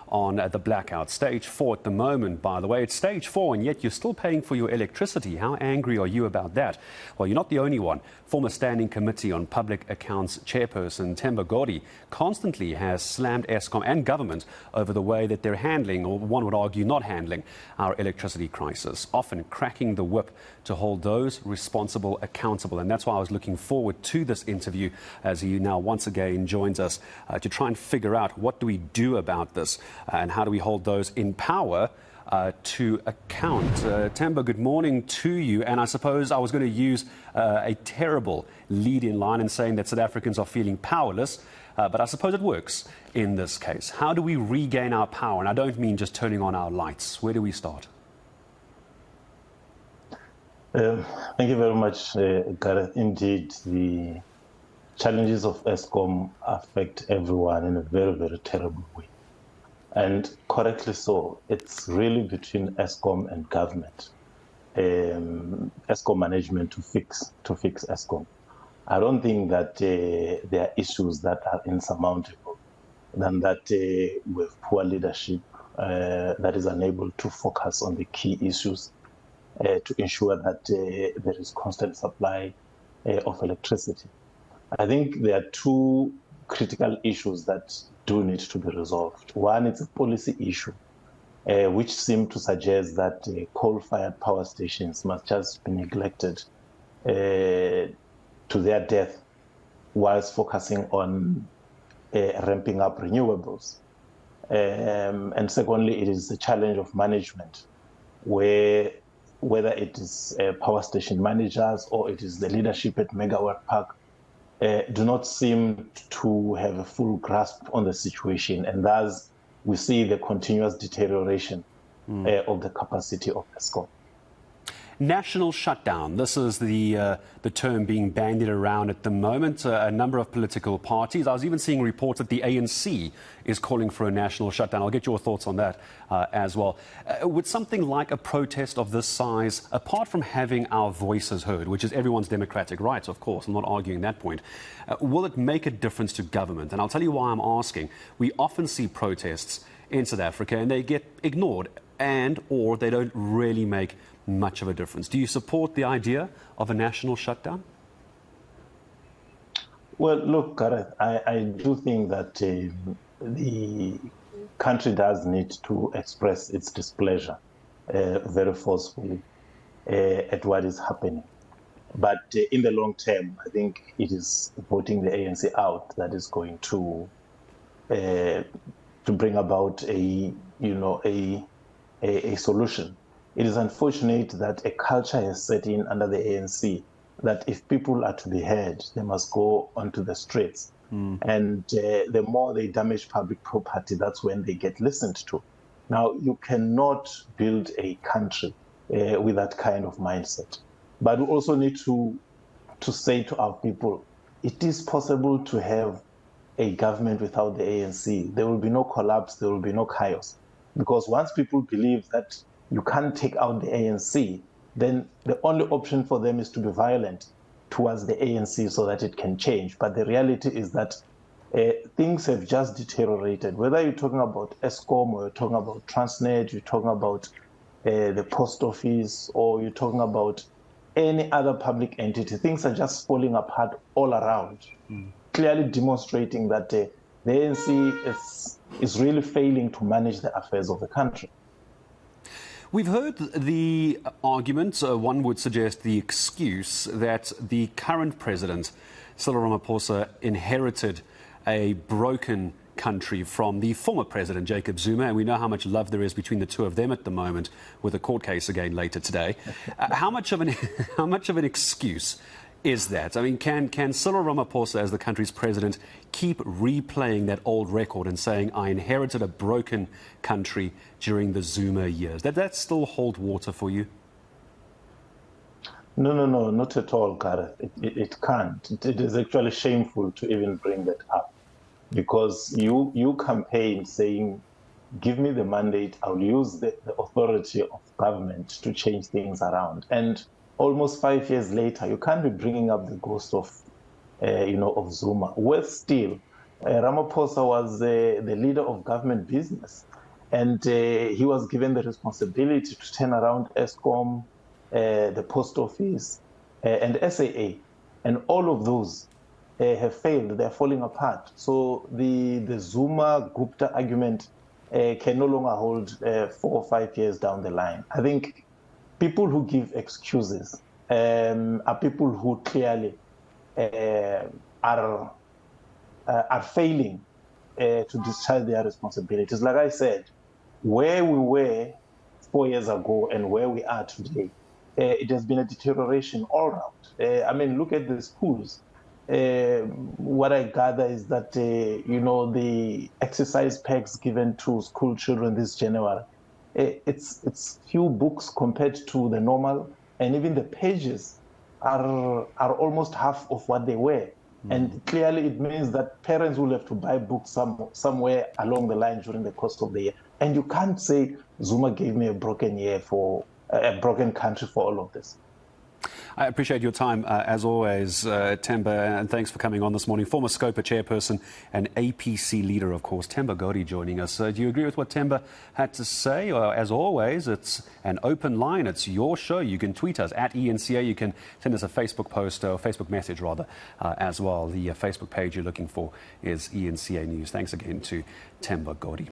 on the blackout. Stage 4 at the moment, by the way. It's stage 4, and yet you're still paying for your electricity. How angry are you about that? Well, you're not the only one. Former Standing Committee on Public Accounts Chairperson Themba Godi constantly has slammed Eskom and government over the way that they're handling, or one would argue not handling, our electricity crisis, often cracking the whip to hold those responsible accountable. And that's why I was looking forward to this interview, as he now once again joins us to try and figure out what do we do about this and how do we hold those in power to account. Themba, good morning to you. And I suppose I was going to use a terrible lead-in line in saying that South Africans are feeling powerless, but I suppose it works in this case. How do we regain our power? And I don't mean just turning on our lights. Where do we start? Thank you very much, Gareth. Indeed, the challenges of Eskom affect everyone in a very, very terrible way. And correctly so. It's really between Eskom and government, Eskom management to fix Eskom. I don't think that there are issues that are insurmountable than that with poor leadership that is unable to focus on the key issues to ensure that there is constant supply of electricity. I think there are two critical issues that do need to be resolved. One is a policy issue, which seems to suggest that coal-fired power stations must just be neglected to their death, whilst focusing on ramping up renewables. And secondly, it is the challenge of management, where whether it is power station managers or it is the leadership at Megawatt Park, do not seem to have a full grasp on the situation, and thus we see the continuous deterioration of the capacity of Eskom. National shutdown. This is the term being bandied around at the moment. A number of political parties. I was even seeing reports that the ANC is calling for a national shutdown. I'll get your thoughts on that as well. Would something like a protest of this size, apart from having our voices heard, which is everyone's democratic rights, of course, I'm not arguing that point, will it make a difference to government? And I'll tell you why I'm asking. We often see protests in South Africa and they get ignored or they don't really make much of a difference. Do you support the idea of a national shutdown? Well, look, Gareth, I do think that the country does need to express its displeasure very forcefully at what is happening. But in the long term, I think it is voting the ANC out that is going to bring about a solution. It is unfortunate that a culture has set in under the ANC that if people are to be heard, they must go onto the streets. And the more they damage public property, that's when they get listened to. Now, you cannot build a country with that kind of mindset. But we also need to say to our people, it is possible to have a government without the ANC. There will be no collapse, there will be no chaos. Because once people believe that you can't take out the ANC, then the only option for them is to be violent towards the ANC so that it can change. But the reality is that things have just deteriorated. Whether you're talking about Eskom or you're talking about Transnet, you're talking about the post office, or you're talking about any other public entity, things are just falling apart all around, clearly demonstrating that the ANC is really failing to manage the affairs of the country. We've heard the argument, one would suggest the excuse, that the current president, Cyril Ramaphosa, inherited a broken country from the former president, Jacob Zuma, and we know how much love there is between the two of them at the moment, with a court case again later today. How much of an excuse is that? I mean, can Cyril Ramaphosa, as the country's president, keep replaying that old record and saying, I inherited a broken country during the Zuma years? That still hold water for you? No, not at all, Gareth. It can't. It is actually shameful to even bring that up, because you campaign saying, give me the mandate, I'll use the authority of government to change things around. And almost 5 years later, you can't be bringing up the ghost of, of Zuma. Worse still, Ramaphosa was the leader of government business, and he was given the responsibility to turn around Eskom, the post office, and SAA. And all of those have failed. They're falling apart. So the Zuma-Gupta argument can no longer hold 4 or 5 years down the line. I think people who give excuses are people who clearly are failing to discharge their responsibilities. Like I said, where we were 4 years ago and where we are today, it has been a deterioration all around. I mean, look at the schools. What I gather is that, the exercise packs given to school children this January, it's few books compared to the normal, and even the pages are almost half of what they were. And clearly it means that parents will have to buy books somewhere along the line during the course of the year. And you can't say Zuma gave me a broken year for a broken country for all of this. I appreciate your time, as always, Themba, and thanks for coming on this morning. Former Scopa chairperson and APC leader, of course, Themba Godi joining us. Do you agree with what Themba had to say? Or, as always, it's an open line. It's your show. You can tweet us at ENCA. You can send us a Facebook post, or Facebook message, rather, as well. The Facebook page you're looking for is ENCA News. Thanks again to Themba Godi.